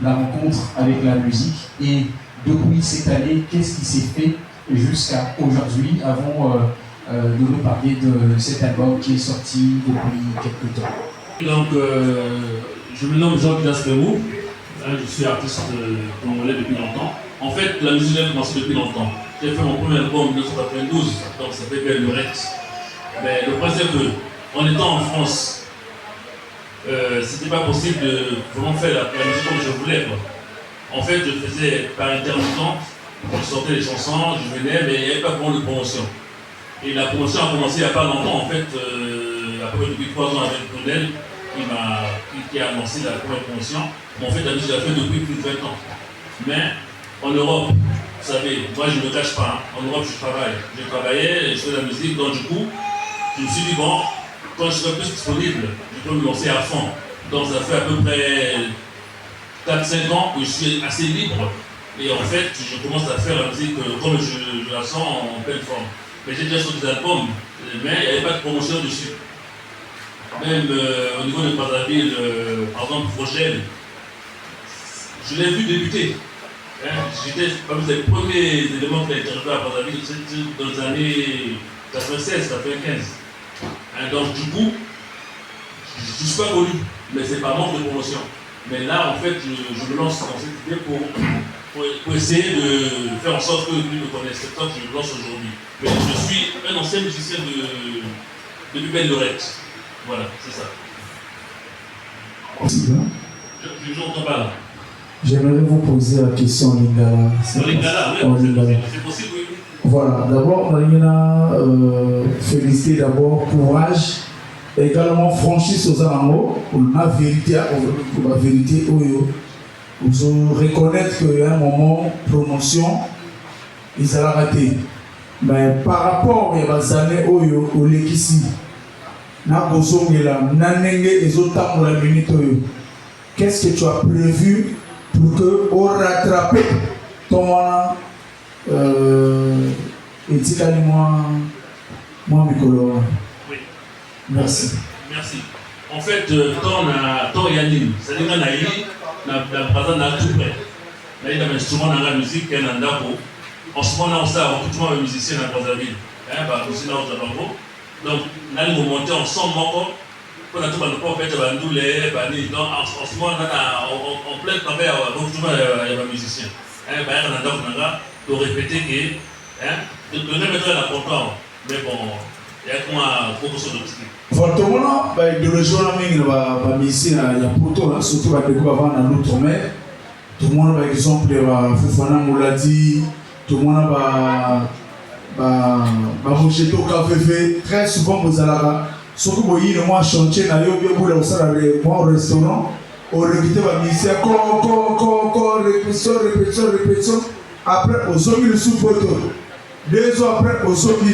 la rencontre avec la musique et depuis cette année, qu'est-ce qui s'est fait jusqu'à aujourd'hui avant de nous parler de cet album qui est sorti depuis quelques temps. Donc, je me nomme Jean-Claude Perrou, je suis artiste congolais depuis longtemps. En fait, la musique a commencé depuis longtemps. J'ai fait mon premier album en 1992, donc ça fait Belle Lurette. Mais le problème c'est que, en étant en France, c'était pas possible de vraiment faire la musique comme je voulais, quoi. En fait, je faisais par intermittent, je sortais les chansons, je venais, mais il n'y avait pas vraiment de promotion. Et la promotion a commencé il n'y a pas longtemps, en fait, à peu près depuis 3 ans avec Brunel, qui a annoncé la première promotion. Mais en fait, la musique a fait depuis plus de 20 ans. Mais en Europe, vous savez, moi je ne me cache pas, hein. En Europe je travaille. J'ai travaillé, je fais de la musique, donc du coup, je me suis dit, bon, quand je serai plus disponible, je peux me lancer à fond. Donc ça fait à peu près 4-5 ans que je suis assez libre. Et en fait, je commence à faire la musique comme je la sens en pleine forme. Mais j'ai déjà sorti des albums, mais il n'y avait pas de promotion dessus. Même au niveau de Brazzaville, par exemple, Prochaine, je l'ai vu débuter. Hein, j'étais parmi les premiers éléments qui a été arrivé à Brazzaville dans les années 96, 95. Hein, donc du coup, je ne suis pas connu, mais c'est pas manque de promotion. Mais là, en fait, je me lance dans cette idée pour essayer de faire en sorte que lui me connaisse. C'est ça que je me lance aujourd'hui. Mais je suis un ancien musicien de Belle Lurette. Voilà, c'est ça. Je n'entends pas là. J'aimerais vous poser la question en lingala. C'est possible, oui. Voilà, d'abord, Marina, féliciter d'abord courage, également franchise aux amours pour la vérité, vous reconnaître qu'à un moment, promotion, ils allaient rater. Mais par rapport à les années au Lekisi, qu'est-ce que tu as prévu pour que on rattrape ton moi Mikolo. Oui. Merci. Merci. En fait, ton Yannin, c'est-à-dire qu'on a eu la tout près. Là, il y a un instrument dans la musique qui est un dabo. En ce moment, on sait recrutement de musiciens dans Brazzaville. Donc, là, nous montons ensemble encore. Pour la tout le monde fait donc en ce moment, en plein travail, il y a un musicien. Pour répéter que le même est important. Mais bon, il y a comment beaucoup de choses. Fortement, l'idéologie il y a plutôt, surtout avec les gouvernements dans l'outre-mer. Tout le monde, par exemple, Fofana Mouladi, tout le monde va manger au café. Très souvent, vous allez surtout quand il y a un chantier, il y a un restaurant, on répète la musique, répétition. Après, aux hommes, le sous-photo. 2 ans après, aux hommes,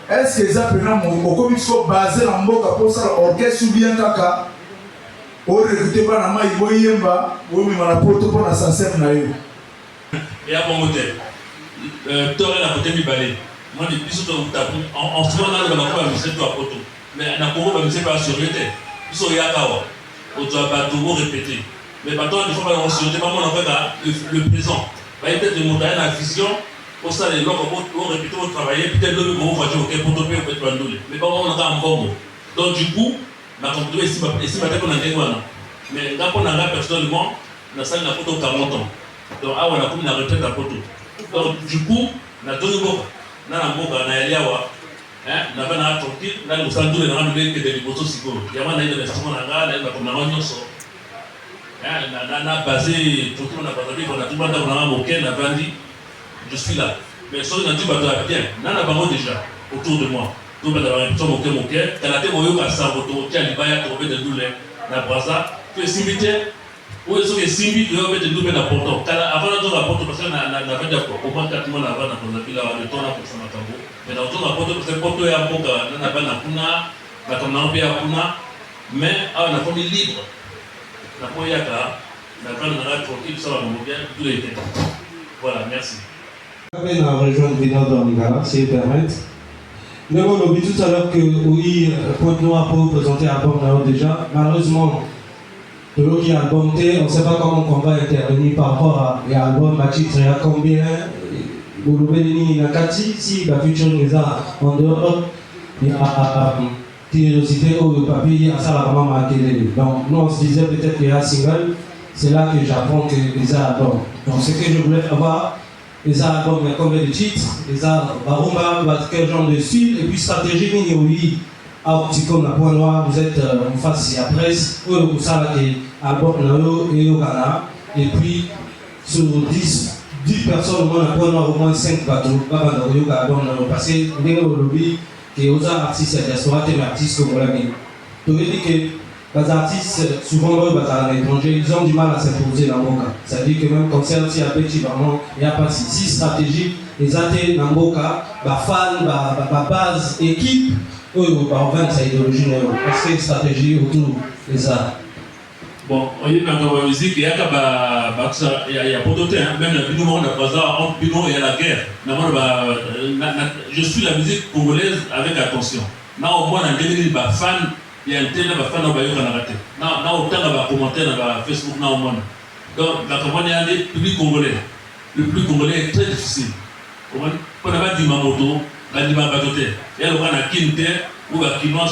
est-ce que ça peut être comme sont basés dans le pour ça, l'orchestre ou bien caca, on répète pas la main, il y a un yemba, ou même la porte pour la sansem. Et à mon côté, Toré la côté du balai. Moi, depuis ce temps, en ce moment, on a pas mis cette photo. Mais on a pas mis pas sur le terre. Ils sont yakawa. On doit pas tout répéter. Mais maintenant, il faut pas on sur pas on fait le présent. Il y a peut-être des montagnes à vision. Pour ça, les gens vont répéter, vont travailler. Peut-être le même voiture pour topper, on peut pas nous. Mais pas on a un bon. Donc du coup, la compétition ici, on a des douanes. Mais quand on a personnellement, on a ça une photo 40 ans. Donc ah, on a comme une retraite à photo. Donc du coup, on a deux mots. On a un mot, on a Eliawa. On a un tranquille, on a le centre de la que des photos psycho. Il y a un investissement dans la gare, on a un oignon sort. On a basé, tout le monde a basé, on a tout le monde a un bouquet, on a vendu. Je suis là. Mais ça, on a dit, bien. On a un déjà autour de moi. Tout le monde a un bouquet. Quand on a été au à Saboto, qui a l'Ibaya, trouvé des douleurs, la Braza, que les cimetières, où ils sont les cimetières, ils ont fait des douleurs d'importants. Avant de rapporter, parce qu'on avait d'accord, au moins 4 mois avant, on a vu le temps là pour ça, mais dans le rapport, parce que Porto est à Boka, on a pas Nakuna, on a pas Nakuna, mais on a commis libre. On a pas Yaka, on a pas tranquille, ça va nous bien, tout est été. Voilà, merci. Je vais rejoindre Vina dans Lingala, si vous permettez. Nous avons dit tout à l'heure que oui, Porte Noir peut présenter un bon déjà. Malheureusement, l'autre qui a album, on ne sait pas comment on va intervenir par rapport à l'album, à titre, il y a combien, il y a 4 si la future nous a en dehors, il y a curiosité au papier, à ça la maman m'a télé. Donc nous on se disait peut-être qu'il y a un single, c'est là que j'apprends que les albums. Donc ce que je voulais avoir, les albums, il y a combien de titres, les albums, quel genre de style, et puis stratégie, oui. Vous êtes en face de la presse, vous savez que l'album est au Ghana, et puis sur 10 personnes, au moins 5 bateaux, parce que nous avons le lobby que les artistes, les artistes congolais. Donc, il dit que les artistes, souvent, à l'étranger, ils ont du mal à s'imposer dans le cas. C'est-à-dire que même concert, il n'y a pas si stratégique, les athées dans le cas, les fans, base, équipe. Oui, on va sa idéologie, parce que stratégie autour des arts. Bon, on y a dans la musique, il y a pas d'autres, même la Bino, on a pas ça, entre Bino et la guerre. Je suis la musique congolaise avec attention. Là, au moins, on a des fans, il y a un tel fan au Bayou Canaraté. Là, autant de commentaires dans Facebook, là, au monde. Donc, la campagne est le public congolais. Le public congolais est très difficile. On n'a pas dit Mamoto. Il y a un Kinte ou un Kinois, un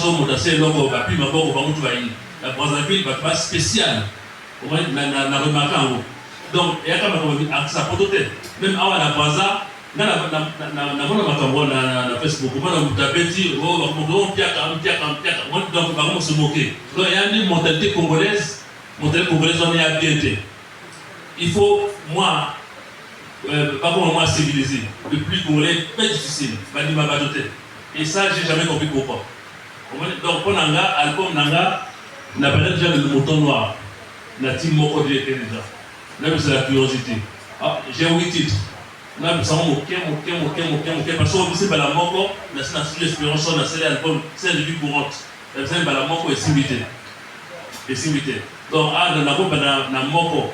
logo, un Pima, la Brazzaville va pas spécial. On a remarqué en haut. Donc, il y a quand même ça peut être. Même à la Brazza, on a Facebook, on a petit, donc on va se moquer. Donc, il y a une mentalité congolaise, on est à bienté. Il faut, moi, pas comme moi civilisé, le plus congolais est très difficile, et ça j'ai jamais compris pourquoi. Donc pour Nanga, album Nanga, on appelle déjà le mouton noir, la team Moko déjà. Là c'est la curiosité. J'ai 8 titres. Là c'est moqué, parce que c'est pas la Moko, la l'espérance, on a celle l'album, c'est de vie courante. C'est la Moko est simité. Donc dans la Moko,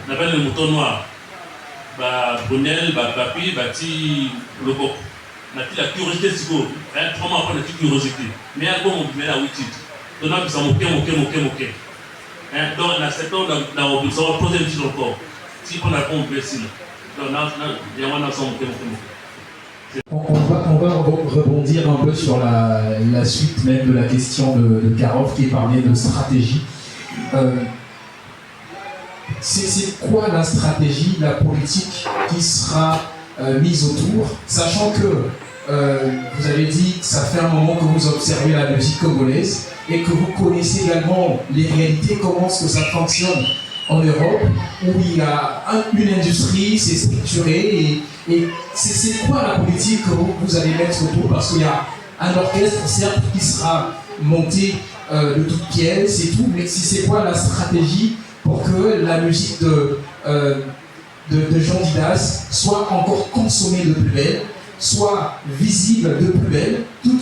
on appelle le mouton noir. Brunel, Papi, Bati, le Bok. La curiosité, c'est quoi? 3 mois après, la curiosité. Mais album, on met là 8 titres. Donc là, ça moqué. Donc, on a 7 ans, on va poser le titre encore. Si on a pas, on peut essayer. Donc là, il y a un ensemble moqué. On va rebondir un peu sur la suite même de la question de Karov qui parlait de stratégie. C'est quoi la stratégie, la politique qui sera mise autour, sachant que vous avez dit que ça fait un moment que vous observez la musique congolaise et que vous connaissez également les réalités, comment est-ce que ça fonctionne en Europe, où il y a une industrie, c'est structuré, et c'est quoi la politique que vous allez mettre autour, parce qu'il y a un orchestre, certes, qui sera monté de toutes pièces et tout, mais c'est quoi la stratégie pour que la musique de Jean Didas soit encore consommée de plus belle, soit visible de plus belle, tout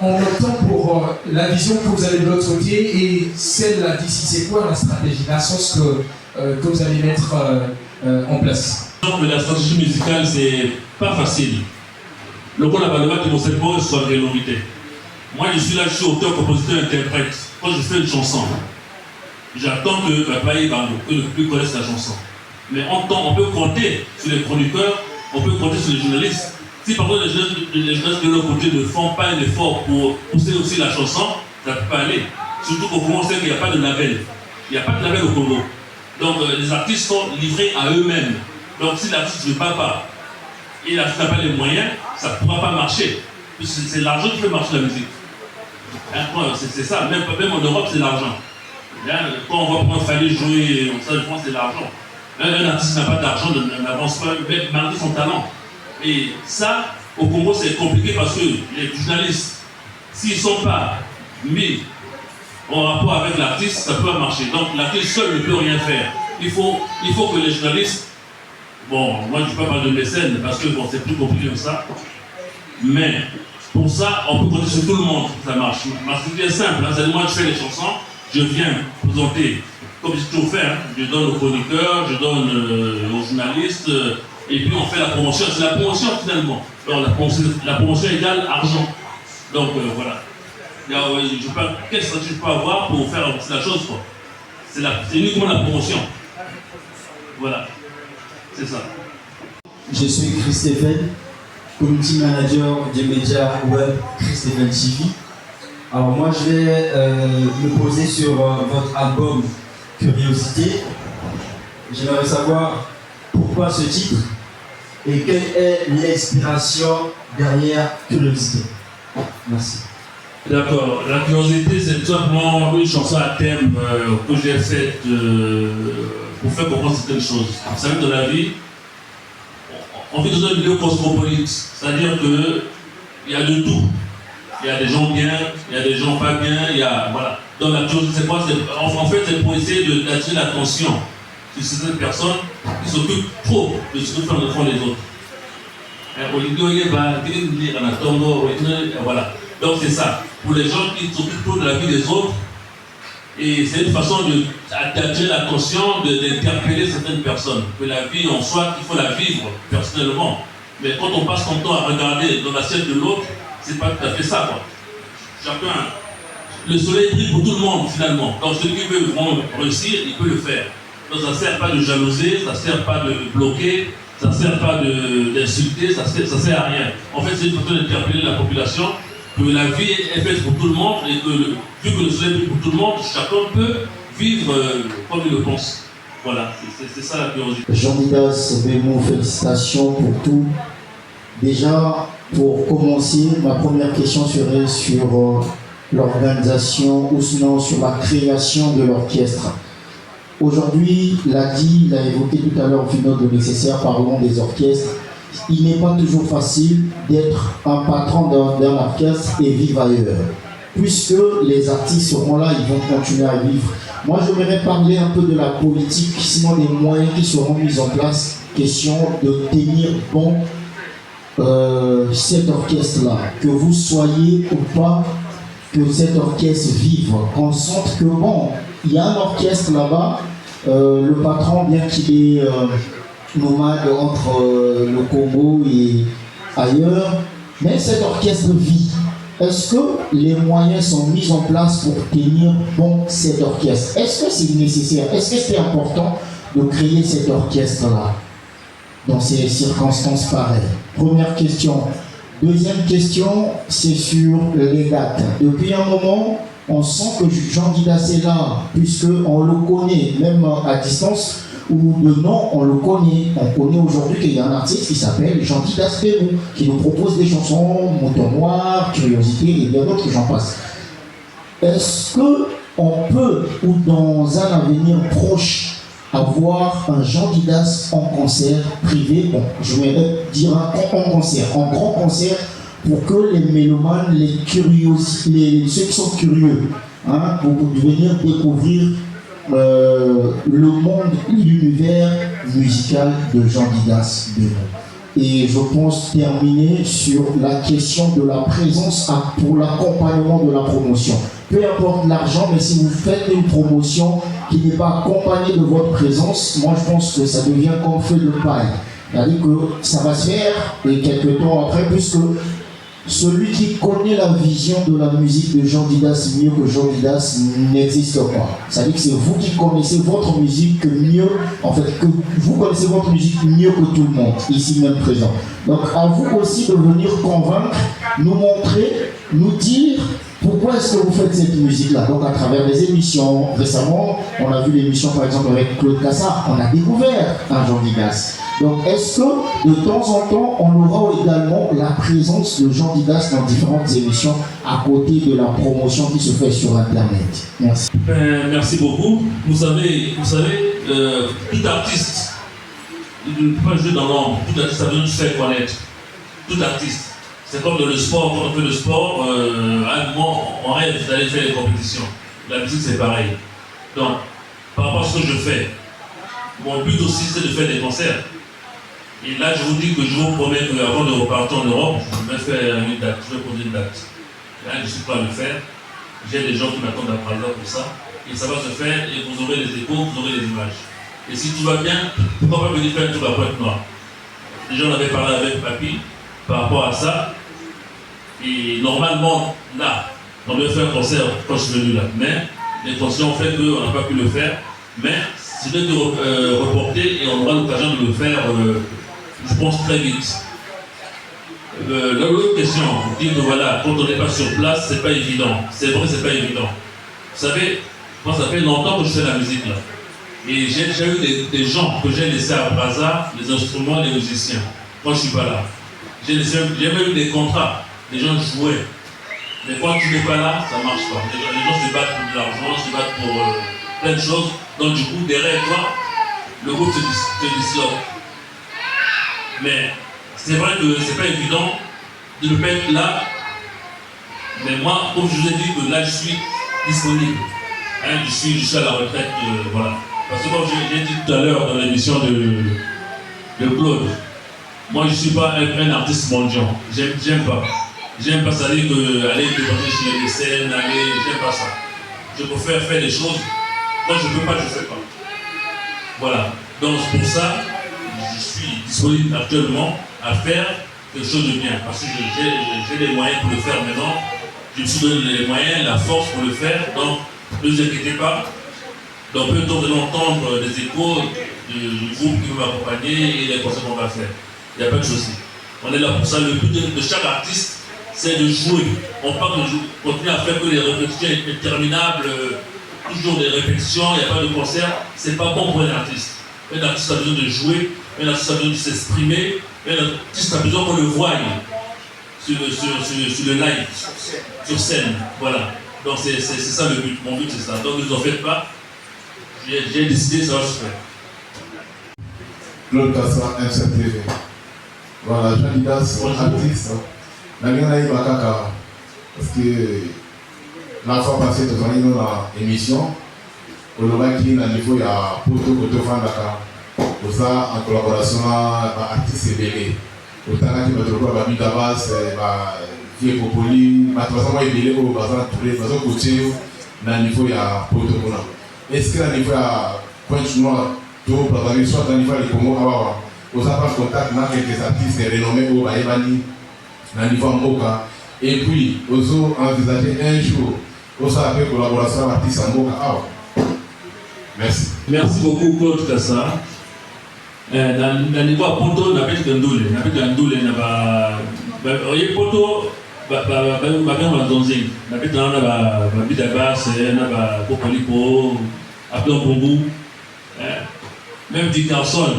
en optant pour la vision que vous avez de l'autre côté et celle-là d'ici. C'est quoi la stratégie, la sauce que vous allez mettre en place? La stratégie musicale, c'est pas facile. Le coup, la balade de mon cerveau, soit des novités. Moi, je suis là, je suis auteur, compositeur, interprète. Quand je fais une chanson, j'attends que le public connaisse la chanson. Mais on peut compter sur les chroniqueurs, on peut compter sur les journalistes. Si par contre les journalistes de leur côté ne font pas un effort pour pousser aussi la chanson, ça ne peut pas aller. Surtout qu'au Congo, on sait qu'il n'y a pas de label. Il n'y a pas de label au Congo. Donc les artistes sont livrés à eux-mêmes. Donc si l'artiste ne va pas, et n'a pas les moyens, ça ne pourra pas marcher. C'est l'argent qui fait marcher la musique. C'est ça, même en Europe, c'est l'argent. Quand on va prendre Fallait jouer, ça, je pense que c'est l'argent. Un artiste n'a pas d'argent, n'avance pas, même malgré son talent. Et ça, au Congo, c'est compliqué parce que les journalistes, s'ils ne sont pas mis en rapport avec l'artiste, ça peut pas marcher. Donc l'artiste seul ne peut rien faire. Il faut que les journalistes, bon, moi je ne peux pas parler de mécène parce que bon, c'est plus compliqué que ça. Mais pour ça, on peut compter sur tout le monde pour que ça marche. Parce que c'est simple, hein, c'est moi je fais les chansons, je viens présenter, comme j'ai toujours fait, hein, je donne aux chroniqueurs, je donne aux journalistes, et puis on fait la promotion. C'est la promotion finalement. Alors, la promotion égale argent. Donc voilà. Quelle stratégie je peux avoir pour faire avancer la chose, quoi. C'est uniquement la promotion. Voilà, c'est ça. Je suis Christophe, community manager des médias web Christophe TV. Alors moi je vais me poser sur votre album Curiosité. J'aimerais savoir pourquoi ce titre et quelle est l'inspiration derrière Curiosité. Merci. D'accord, la curiosité c'est tout simplement une chanson à thème que j'ai faite pour faire comprendre certaines choses. Vous savez, dans la vie, on vit dans un milieu cosmopolite, c'est-à-dire qu'il y a de tout. Il y a des gens bien, il y a des gens pas bien, il y a. Voilà. Donc la curiosité, c'est quoi? En fait, c'est pour essayer d'attirer l'attention sur certaines personnes qui s'occupent trop de ce que font les autres. Voilà. Donc c'est ça. Pour les gens qui s'occupent trop de la vie des autres, et c'est une façon d'attirer l'attention, d'interpeller certaines personnes. Que la vie en soi, il faut la vivre personnellement. Mais quand on passe son temps à regarder dans l'assiette de l'autre, c'est pas tout à fait ça, quoi. Chacun, le soleil brille pour tout le monde finalement. Donc celui qui veut vraiment réussir, il peut le faire. Donc ça ne sert pas de jalouser, ça ne sert pas de bloquer, ça ne sert pas d'insulter, ça ne sert à rien. En fait, c'est une façon d'interpeller la population, que la vie est faite pour tout le monde et que vu que le soleil brille pour tout le monde, chacun peut vivre comme il le pense. Voilà, c'est ça la curiosité. Jean-Didas Bémou, félicitations pour tout. Déjà, pour commencer, ma première question serait sur l'organisation ou sinon sur la création de l'orchestre. Aujourd'hui, l'a évoqué tout à l'heure, Vino de Nécessaire, parlons des orchestres. Il n'est pas toujours facile d'être un patron d'un orchestre et vivre ailleurs. Puisque les artistes seront là, ils vont continuer à vivre. Moi, j'aimerais parler un peu de la politique, sinon des moyens qui seront mis en place. Question de tenir bon cet orchestre-là, que vous soyez ou pas, que cet orchestre vive, qu'on sente que bon, il y a un orchestre là-bas, le patron, bien qu'il est nomade entre le Congo et ailleurs, mais cet orchestre vit. Est-ce que les moyens sont mis en place pour tenir bon cet orchestre? Est-ce que c'est nécessaire? Est-ce que c'est important de créer cet orchestre-là dans ces circonstances pareilles? Première question. Deuxième question, c'est sur les dates. Depuis un moment, on sent que Jean-Didas est là, puisqu'on le connaît, même à distance, ou de nom, on le connaît. On connaît aujourd'hui qu'il y a un artiste qui s'appelle Jean-Didas Bémou, qui nous propose des chansons, Mouton Noir, Curiosité, et bien d'autres, j'en passe. Est-ce qu'on peut, ou dans un avenir proche, avoir un Jean-Didas en concert privé, bon, je vais dire un grand concert, pour que les mélomanes, ceux qui sont curieux, pour venir découvrir le monde, l'univers musical de Jean-Didas Bémou. Et je pense terminer sur la question de la présence pour l'accompagnement de la promotion. Peu importe l'argent, mais si vous faites une promotion qui n'est pas accompagnée de votre présence, moi je pense que ça devient comme feu de paille. C'est-à-dire que ça va se faire, et quelques temps après, puisque celui qui connaît la vision de la musique de Jean-Didas mieux que Jean-Didas n'existe pas. C'est-à-dire que c'est vous qui connaissez votre musique mieux, en fait, que vous connaissez votre musique mieux que tout le monde, ici même présent. Donc à vous aussi de venir convaincre, nous montrer, nous dire pourquoi est-ce que vous faites cette musique-là. Donc à travers les émissions, récemment, on a vu l'émission par exemple avec Claude Cassard, on a découvert un Jean-Didas. Donc est-ce que de temps en temps, on aura également la présence de Jean-Didas dans différentes émissions à côté de la promotion qui se fait sur Internet? Merci. Merci beaucoup. Vous savez, tout artiste, il ne peut pas jouer dans l'ombre. Tout artiste, ça veut se faire connaître. Tout artiste. C'est comme dans le sport, quand on fait le sport, à un moment, on rêve d'aller faire des compétitions. La musique, c'est pareil. Donc, par rapport à ce que je fais, mon but aussi, c'est de faire des concerts. Et là, je vous dis que je vous promets qu'avant de repartir en Europe, je vais faire une date, je vais poser une date. Là, je suis prêt à le faire. J'ai des gens qui m'attendent à Praga pour ça. Et ça va se faire, et vous aurez les échos, vous aurez les images. Et si tout va bien, pourquoi pas venir faire un tour à Pointe-Noire? Déjà, on avait parlé avec Papy par rapport à ça. Et normalement, là, on devait faire un concert quand je suis venu là. Mais L'intention fait qu'on n'a pas pu le faire, mais c'est de reporter et on aura l'occasion de le faire, je pense, très vite. L'autre question, vous dites que voilà, quand on n'est pas sur place, c'est pas évident. C'est vrai, c'est pas évident. Vous savez, moi ça fait longtemps que je fais la musique là. Et j'ai déjà eu des gens que j'ai laissés à Brazza, les instruments, les musiciens, quand je suis pas là. J'ai même eu des contrats, les gens jouaient. Mais quand tu n'es pas là, ça ne marche pas. Les gens se battent pour de l'argent, se battent pour plein de choses. Donc du coup, derrière toi, le groupe se disloque. Mais c'est vrai que c'est pas évident de ne pas être là. Mais moi, comme je vous ai dit, que là je suis disponible. Hein, je suis à la retraite, voilà. Parce que comme j'ai dit tout à l'heure dans l'émission de Claude, moi je ne suis pas un artiste mendiant. J'aime pas. J'aime pas ça dire aller débattre chez les scènes, j'aime pas ça. Je préfère faire des choses. Quand je ne peux pas, je ne fais pas. Voilà. Donc pour ça, je suis disponible actuellement à faire quelque chose de bien. Parce que j'ai les moyens pour le faire maintenant. Je me suis donné les moyens, la force pour le faire. Donc ne vous inquiétez pas. Donc peut-on entendre des échos du groupe qui va m'accompagner et les concerts qu'on va faire. Il n'y a pas de souci. On est là pour ça. Le but de chaque artiste, c'est de jouer. On parle de jouer, continuer à faire que les répétitions interminables, toujours des répétitions, il n'y a pas de concert, c'est pas bon pour un artiste. Un artiste a besoin de jouer, un artiste a besoin de s'exprimer, un artiste a besoin qu'on le voie sur le live, sur scène. Voilà. Donc c'est ça le but, mon but c'est ça. Donc ne vous en faites pas, j'ai décidé, ça va se faire. Claude Kassa, MCTV. Voilà, Jean Didas, artiste. Parce que la fois passée, nous avons eu une émission. Au niveau, il y a Poto Koto Fandaka. En collaboration avec l'artiste Bélé. Au temps où nous avons eu Dabas, Vieux Popoli, nous avons eu Bélé, nous avons eu Côté, au niveau, il y a Poto Kona. Est-ce que au niveau, il y a Pointe Noire, soit au niveau des Congo, nous avons eu contact avec quelques artistes renommés au Baïbani. Et puis, nous avons envisagé un jour, nous avons fait collaboration avec l'artiste Mboka. Merci. Merci beaucoup, Claude Kassa. Dans le niveau à Poto, on a fait Gandoule. On a fait Gandoule, on a fait Poto, on a fait Donzing. On a fait Bidabas, on a fait Popolipo, Aplon Bongo. Même Dick Carson,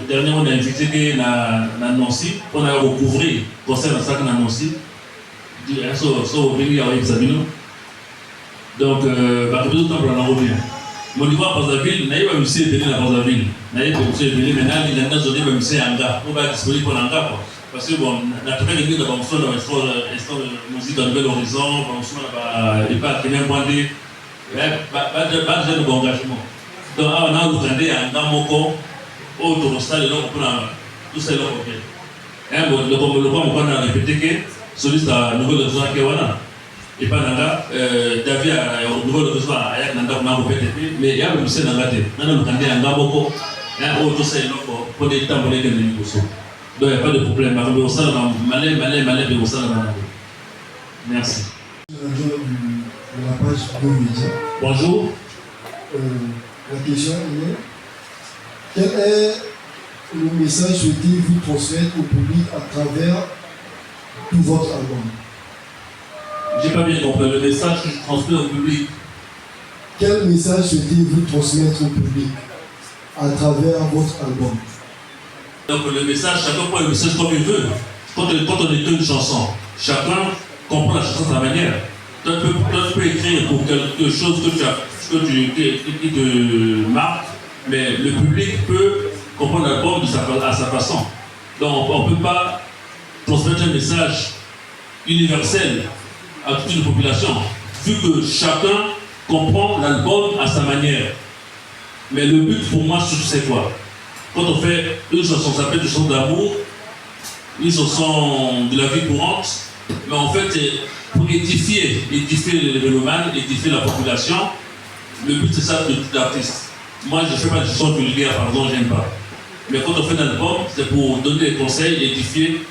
dernièrement on a invité à Nancy, on a recouvert le concert dans ça à Nancy. Donc, bah, tout le temps pour la revient. Mon niveau à Brazzaville, n'a pas musée venu à Brazzaville. N'a pas musée venu, maintenant il a donné un musée à Anga. On va disponible pour Anga. Parce que bon, on a trouvé des gens dans la musique dans Nouvel Horizon, il n'y a pas de même point de engagement. Donc, on a regardé un Namoko, autre stade, tout ça est là pour bien. Le programme, on a répété que celui de la Nouvelle Horizon à Kewana. Et pas Nanga, David a Nouvelle Horizon à Ayak Nanga, on a répété, mais il y a même aussi Nanga. On a regardé un Namoko, tout ça est là pour des temps pour les négociations. Donc, il n'y a pas de problème. Merci. Bonjour. La question est, quel est le message souhaitez-vous transmettre au public à travers tout votre album? J'ai pas bien compris le message que je transmets au public. Quel message souhaitez-vous transmettre au public à travers votre album? Donc le message, chacun prend le message comme il veut. Quand on écoute une chanson, chacun comprend la chanson de sa manière. Tu peux écrire pour quelque chose qui te marque, mais le public peut comprendre l'album à sa façon. Donc on ne peut pas transmettre un message universel à toute une population, vu que chacun comprend l'album à sa manière. Mais le but pour moi, c'est quoi? Quand on fait une chanson, ça peut être une chanson d'amour, une chanson de la vie courante, mais en fait, pour édifier les mélomanes, édifier la population, le but c'est ça de tout artiste. Moi, je ne fais pas de chansons vulgaires, pardon, j'aime pas. Mais quand on fait un album, c'est pour donner des conseils, édifier,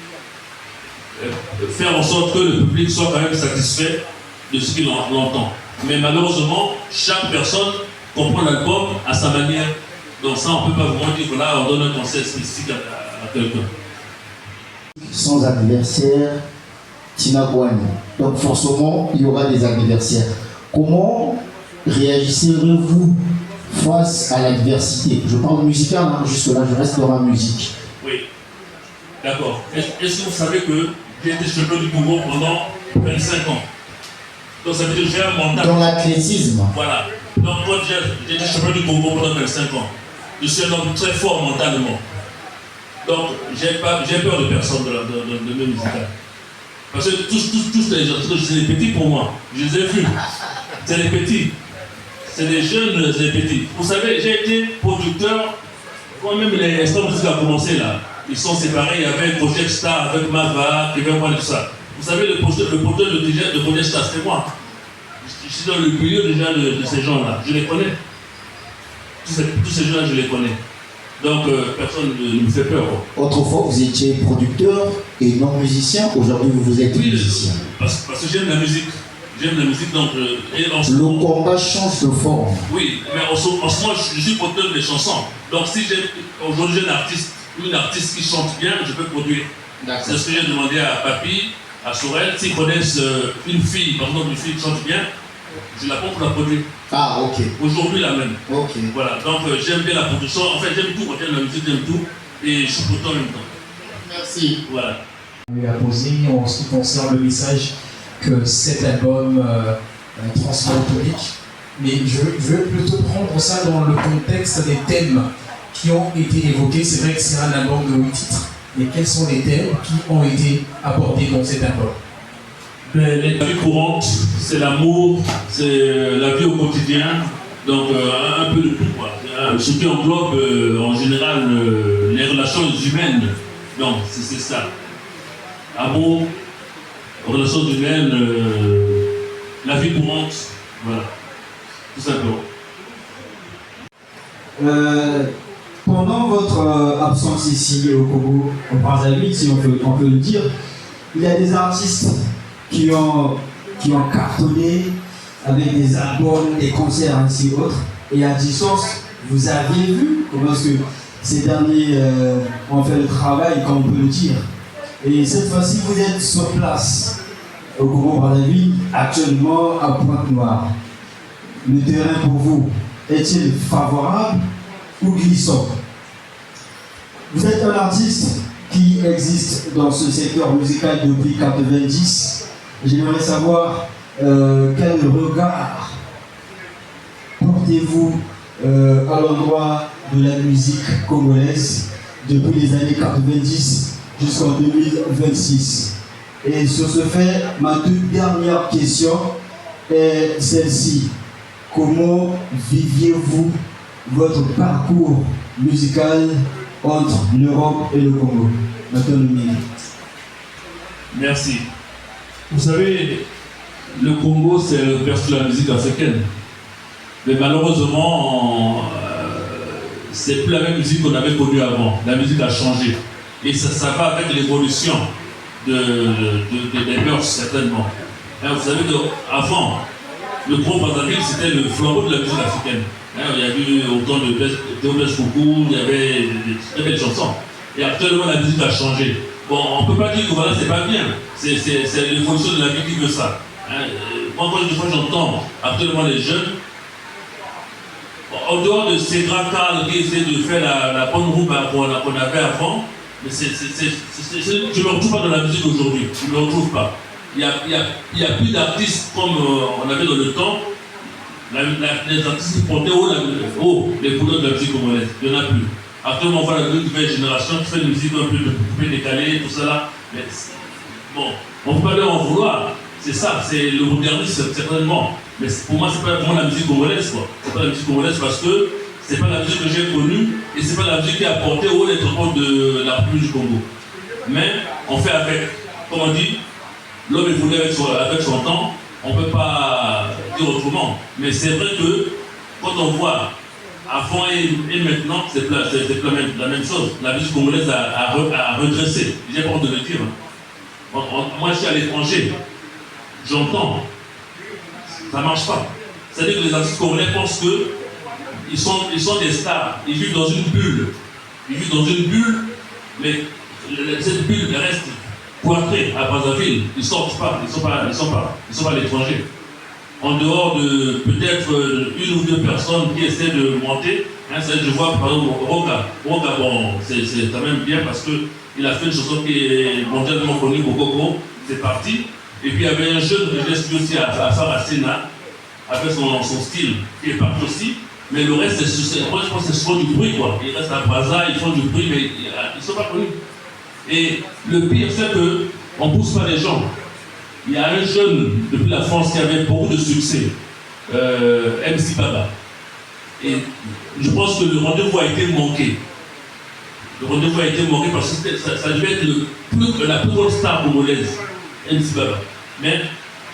faire en sorte que le public soit quand même satisfait de ce qu'il entend. Mais malheureusement, chaque personne comprend l'album à sa manière. Donc ça, on ne peut pas vraiment dire que là, on donne un conseil spécifique à quelqu'un. Sans anniversaire, Tina Guani. Donc forcément, il y aura des anniversaires. Comment réagissez-vous face à l'adversité? Je parle musical, hein, jusque-là, je reste dans ma musique. Oui, d'accord. Est-ce que vous savez que j'ai été champion du Congo pendant 25 ans? Donc ça veut dire que j'ai un mandat. Dans l'athlétisme. Voilà. Donc moi j'ai été champion du Congo pendant 25 ans. Je suis un homme très fort mentalement. Donc j'ai peur de personne de mes musicales. Parce que tous les gens, c'est les petits pour moi. Je les ai vus. C'est les petits. C'est les jeunes, c'est les petits. Vous savez, j'ai été producteur quand même les stars musiques ont commencé là. Ils sont séparés, il y avait Project Star avec Mava, et moi et tout ça. Vous savez, le producteur de Project Star, c'était moi. Je suis dans le milieu déjà de ces gens-là. Je les connais. Tous ces gens-là, je les connais. Donc, personne ne me fait peur. Autrefois, vous étiez producteur et non musicien. Aujourd'hui, vous êtes musicien. Parce que j'aime la musique. J'aime la musique, donc... le combat change de forme. Oui, mais en ce moment, je suis producteur des chansons. Donc, si aujourd'hui j'ai un artiste, une artiste qui chante bien, je peux produire. C'est ce que j'ai demandé à Papi, à Sorel. S'ils connaissent une fille, par exemple, une fille qui chante bien, je la prends pour la produire. Ah, ok. Aujourd'hui, la même. Ok. Voilà, donc j'aime bien la production. En fait, j'aime tout, quand j'aime la musique, j'aime tout. Et je suis producteur en même temps. Merci. Voilà. On lui a posé en ce qui concerne le message que cet album transmet au public. Mais je veux plutôt prendre ça dans le contexte des thèmes qui ont été évoqués. C'est vrai que c'est un album de 8 titres. Mais quels sont les thèmes qui ont été abordés dans cet album? Les vies courantes, c'est l'amour, c'est la vie au quotidien, donc un peu de tout, quoi. Ce qui englobe en général les relations humaines. Donc c'est ça. Amour, relations humaines, la vie courante, voilà. Tout simplement. Pendant votre absence ici au Congo, au Brazzaville, si on peut le dire, il y a des artistes qui ont cartonné avec des albums, des concerts ainsi autres. Et à distance, vous aviez vu comment est-ce que ces derniers ont fait le travail, comme on peut le dire. Et cette fois-ci, vous êtes sur place au Congo-Brazzaville, actuellement à Pointe-Noire. Le terrain pour vous est-il favorable ou glissant? Vous êtes un artiste qui existe dans ce secteur musical depuis 90. J'aimerais savoir quel regard portez-vous à l'endroit de la musique congolaise depuis les années 90 jusqu'en 2026. Et sur ce fait, ma toute dernière question est celle-ci. Comment viviez-vous votre parcours musical entre l'Europe et le Congo? Merci. Vous savez, le Congo, c'est le berceau de la musique africaine. Mais malheureusement, c'est plus la même musique qu'on avait connue avant. La musique a changé. Et ça va avec l'évolution des mœurs, certainement. Hein, vous savez qu'avant, le Congo-Brazzaville, c'était le flambeau de la musique africaine. Hein, il y a eu autant de Blaise Coucou, il y avait des belles chansons. Et actuellement, la musique a changé. Bon, on ne peut pas dire que voilà, c'est pas bien. C'est l'évolution de la vie qui veut ça. Hein, moi, quand j'entends actuellement les jeunes, en dehors de ces grands cadres qui essaient de faire la bonne route qu'on avait avant, mais je ne le retrouve pas dans la musique aujourd'hui. Je ne le retrouve pas. Il n'y a plus d'artistes comme on avait dans le temps. Les artistes qui portaient haut les couleurs de la musique congolaise. Il n'y en a plus. Actuellement, on voit la nouvelle génération qui fait une musique un peu décalée, tout ça là. Mais bon, on ne peut pas leur en vouloir. C'est ça, c'est le modernisme, certainement. Mais pour moi, c'est pas vraiment la musique congolaise, quoi. C'est pas la musique congolaise parce que c'est pas la musique que j'ai connue et c'est pas la musique qui a porté haut les troupeaux de la République du Congo. Mais on fait avec, comme on dit, l'homme évolue avec son temps, on ne peut pas dire autrement. Mais c'est vrai que quand on voit avant et maintenant, c'est la même chose. La musique congolaise a redressé. J'ai pas honte de le dire. Moi, je suis à l'étranger. J'entends Ça ne marche pas. C'est-à-dire que les artistes congolais pensent qu'ils sont des stars. Ils vivent dans une bulle. Ils vivent dans une bulle, mais cette bulle reste cloîtrée à Brazzaville. Ils ne sortent pas. Ils ne sont pas à l'étranger. En dehors de peut-être une ou deux personnes qui essaient de monter, hein, je vois par exemple Roga. Roga, bon, c'est quand même bien parce qu'il a fait une chanson qui est mondialement connue, Bokoko, c'est parti. Et puis il y avait un jeune que j'ai suivi aussi à Saracena, avec son style, qui est parti aussi. Mais le reste, moi je pense que ce sont du bruit, quoi. Ils restent à Brazza, ils font du bruit, mais ils ne sont pas connus. Et le pire, c'est qu'on ne pousse pas les gens. Il y a un jeune depuis la France qui avait beaucoup de succès, MC Baba. Et je pense que le rendez-vous a été manqué. Le rendez-vous a été manqué parce que ça devait être la plus grande star congolaise, MC Baba. Mais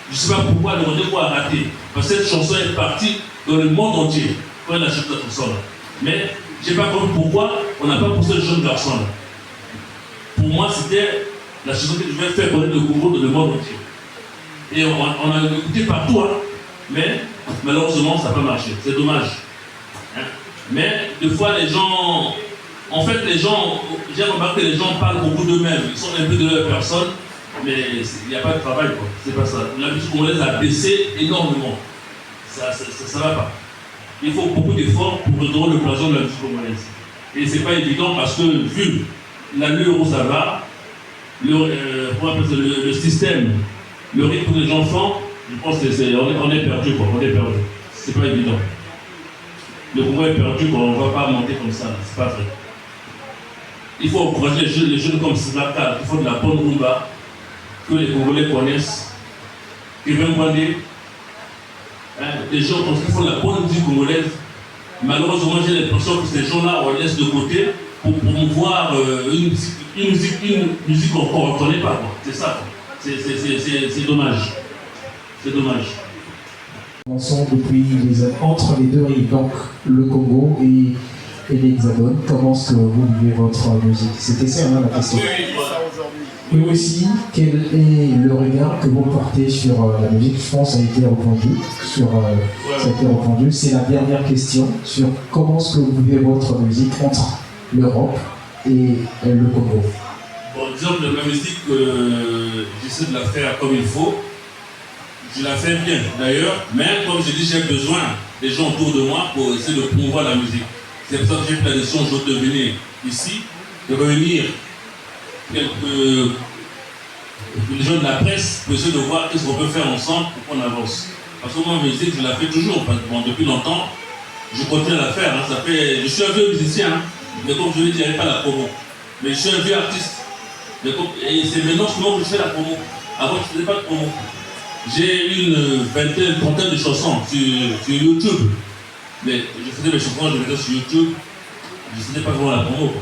je ne sais pas pourquoi le rendez-vous a raté. Parce que cette chanson est partie dans le monde entier quand elle a chanté cette chanson-là. Mais je n'ai pas compris pourquoi on n'a pas poussé le jeune garçon-là. Pour moi, c'était la chanson qui devait faire connaître le Congo dans le monde entier. Et on a écouté partout, hein, mais malheureusement ça n'a pas marché, c'est dommage. Hein. Mais des fois les gens, en fait j'ai remarqué que les gens parlent beaucoup d'eux-mêmes, ils sont un peu de leur personne, mais il n'y a pas de travail, quoi. C'est pas ça. La musique congolaise a baissé énormément, ça ne va pas. Il faut beaucoup d'efforts pour retourner le blason de la musique congolaise. Et c'est pas évident parce que vu l'allure où ça va, le système, le rythme des enfants, je pense qu'on est perdu, quoi. On est perdu. C'est pas évident. Le Congo est perdu, quoi. On ne va pas monter comme ça. C'est pas vrai. Il faut encourager les jeunes comme Sinaka, qui font de la bonne rumba, que les Congolais connaissent. Kevin Mwandé, des gens qui font de la bonne musique congolaise. Malheureusement, j'ai l'impression que ces gens-là, on laisse de côté pour promouvoir une musique qu'on ne connaît pas. C'est ça, quoi. C'est dommage. C'est dommage. Commençons depuis entre les deux rives, donc le Congo et l'Hexagone. Comment est-ce que vous vivez votre musique? C'était ça, hein, la question. Et aussi, quel est le regard que vous portez sur la musique? France a été revendu. C'est la dernière question sur comment est-ce que vous vivez votre musique entre l'Europe et le Congo. Bon, disons que la musique, j'essaie de la faire comme il faut. Je la fais bien d'ailleurs, mais comme je dis, j'ai besoin des gens autour de moi pour essayer de promouvoir la musique. C'est pour ça que j'ai pris la décision de venir ici, de réunir quelques gens de la presse pour essayer de voir qu'est-ce qu'on peut faire ensemble pour qu'on avance. Parce que moi, la musique, je la fais toujours. Bon, depuis longtemps, je continue à la faire. Hein. Je suis un vieux musicien, hein. Mais comme je ne dirais pas la promo. Mais je suis un vieux artiste. Et c'est maintenant que je fais la promo. Avant, je ne faisais pas de promo. J'ai une vingtaine, trentaine de chansons sur YouTube. Mais je faisais mes chansons, je mettais sur YouTube. Je ne faisais pas vraiment la promo.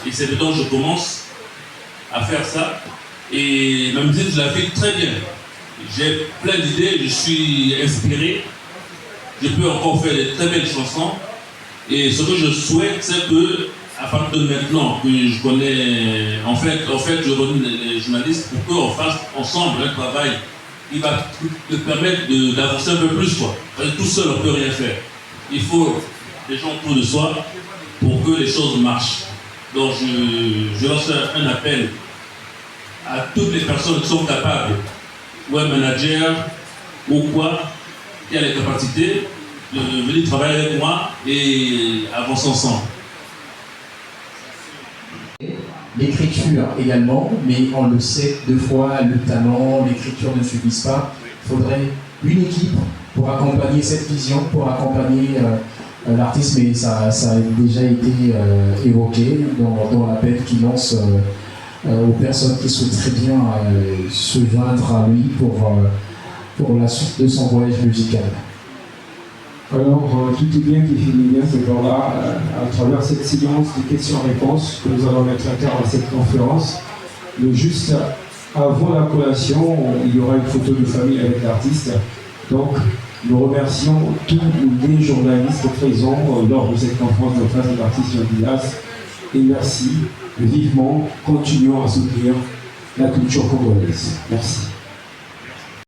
Et c'est maintenant que je commence à faire ça. Et ma musique, je la fais très bien. J'ai plein d'idées, je suis inspiré. Je peux encore faire de très belles chansons. Et ce que je souhaite, c'est que, à partir de maintenant, que je connais, en fait, je redonne les journalistes pour qu'on fasse ensemble un travail qui va te permettre d'avancer un peu plus, quoi. Parce que tout seul, on ne peut rien faire. Il faut des gens autour de soi pour que les choses marchent. Donc, je lance un appel à toutes les personnes qui sont capables, ou un manager, ou quoi, qui a les capacités de venir travailler avec moi et avancer ensemble. L'écriture également, mais on le sait, deux fois, le talent, l'écriture ne suffisent pas. Il faudrait une équipe pour accompagner cette vision, pour accompagner l'artiste, mais ça a déjà été évoqué dans l'appel qu'il lance aux personnes qui souhaiteraient bien se joindre à lui pour la suite de son voyage musical. Alors, tout est bien qui finit bien, c'est là à travers cette séance de questions-réponses que nous allons mettre un terme à cette conférence. Juste avant la collation, il y aura une photo de famille avec l'artiste. Donc, nous remercions tous les journalistes présents lors de cette conférence de presse de l'artiste Dias. Et merci vivement, continuons à soutenir la culture congolaise. Merci.